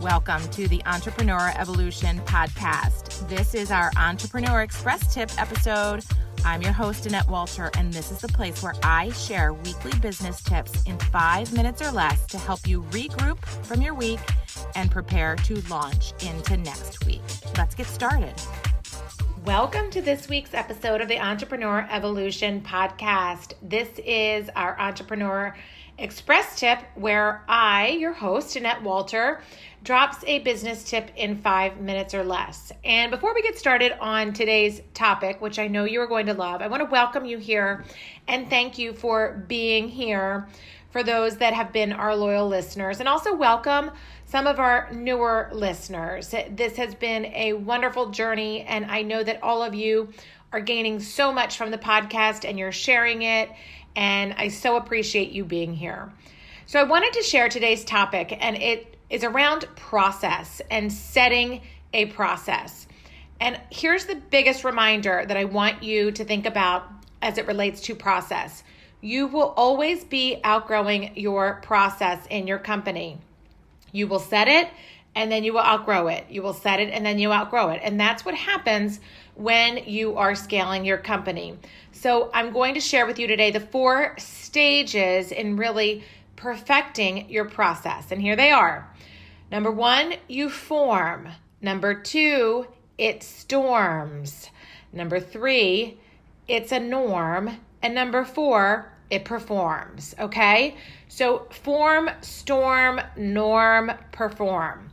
Welcome to the Entrepreneur Evolution Podcast. This is our Entrepreneur Express Tip episode. I'm your host, Annette Walter, and this is the place where I share weekly business tips in 5 minutes or less to help you regroup from your week and prepare to launch into next week. Let's get started. Welcome to this week's episode of the Entrepreneur Evolution Podcast. This is our Entrepreneur Express Tip where I, your host, Annette Walter, drops a business tip in 5 minutes or less. And before we get started on today's topic, which I know you are going to love, I want to welcome you here and thank you for being here for those that have been our loyal listeners, and also welcome some of our newer listeners. This has been a wonderful journey, and I know that all of you are gaining so much from the podcast and you're sharing it, and I so appreciate you being here. So I wanted to share today's topic, and it is around process and setting a process. And here's the biggest reminder that I want you to think about as it relates to process. You will always be outgrowing your process in your company. You will set it and then you will outgrow it. You will set it and then you outgrow it. And that's what happens when you are scaling your company. So I'm going to share with you today the 4 stages in really perfecting your process. And here they are. Number 1, you form. Number 2, it storms. Number 3, it's a norm. And number 4, it performs, okay? So form, storm, norm, perform.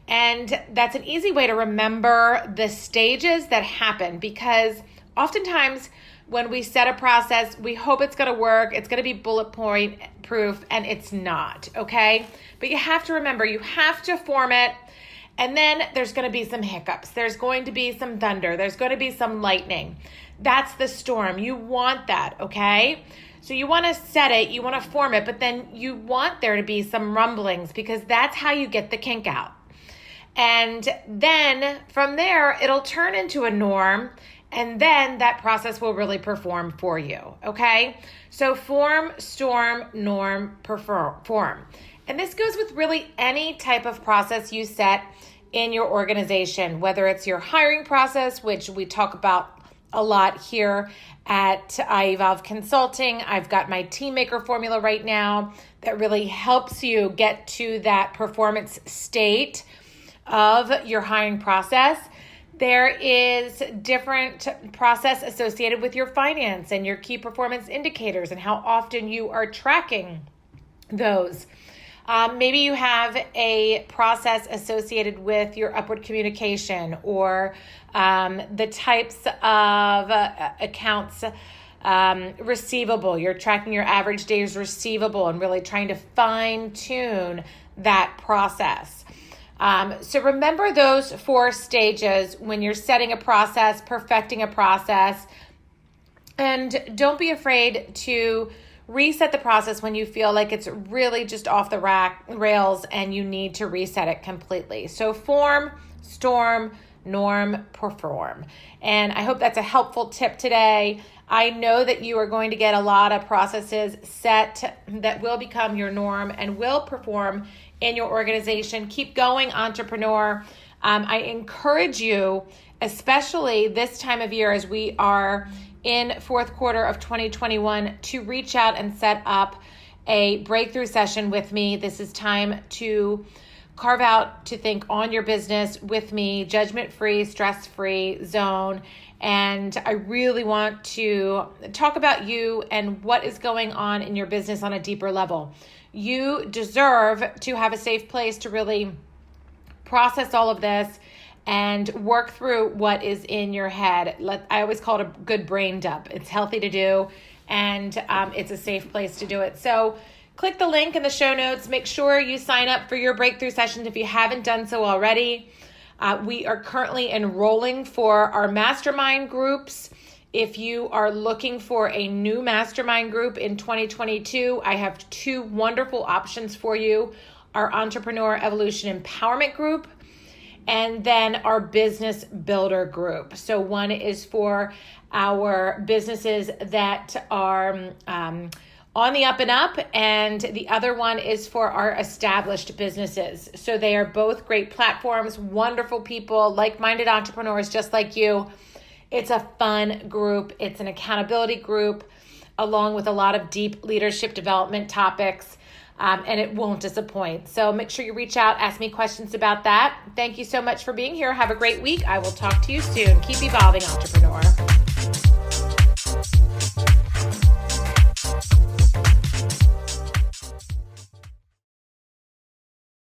And that's an easy way to remember the stages that happen, because oftentimes when we set a process, we hope it's going to work, it's going to be bullet point proof, and it's not, okay? But you have to remember, you have to form it, and then there's going to be some hiccups. There's going to be some thunder. There's going to be some lightning. That's the storm. You want that, okay? So you want to set it, you want to form it, but then you want there to be some rumblings, because that's how you get the kink out. And then from there, it'll turn into a norm, and then that process will really perform for you, okay? So form, storm, norm, perform. And this goes with really any type of process you set in your organization, whether it's your hiring process, which we talk about a lot here at iEvolve Consulting. I've got my Team Maker formula right now that really helps you get to that performance state of your hiring process. There is different process associated with your finance and your key performance indicators and how often you are tracking those. Maybe you have a process associated with your upward communication or the types of accounts receivable. You're tracking your average days receivable and really trying to fine tune that process. So remember those 4 stages when you're setting a process, perfecting a process, and don't be afraid to reset the process when you feel like it's really just off the rails and you need to reset it completely. So form, storm, norm, perform. And I hope that's a helpful tip today. I know that you are going to get a lot of processes set that will become your norm and will perform in your organization. Keep going, entrepreneur. I encourage you, especially this time of year as we are in 4th quarter of 2021, to reach out and set up a breakthrough session with me. This is time to carve out to think on your business with me, judgment-free, stress-free zone. And I really want to talk about you and what is going on in your business on a deeper level. You deserve to have a safe place to really process all of this and work through what is in your head. I always call it a good brain dump. It's healthy to do, and it's a safe place to do it. So click the link in the show notes. Make sure you sign up for your breakthrough sessions if you haven't done so already. We are currently enrolling for our mastermind groups. If you are looking for a new mastermind group in 2022, I have 2 wonderful options for you. Our Entrepreneur Evolution Empowerment Group, and then our Business Builder Group. So one is for our businesses that are on the up and up, and the other one is for our established businesses. So they are both great platforms, wonderful people, like-minded entrepreneurs just like you. It's a fun group. It's an accountability group along with a lot of deep leadership development topics, and it won't disappoint. So make sure you reach out, ask me questions about that. Thank you so much for being here. Have a great week. I will talk to you soon. Keep evolving, entrepreneur.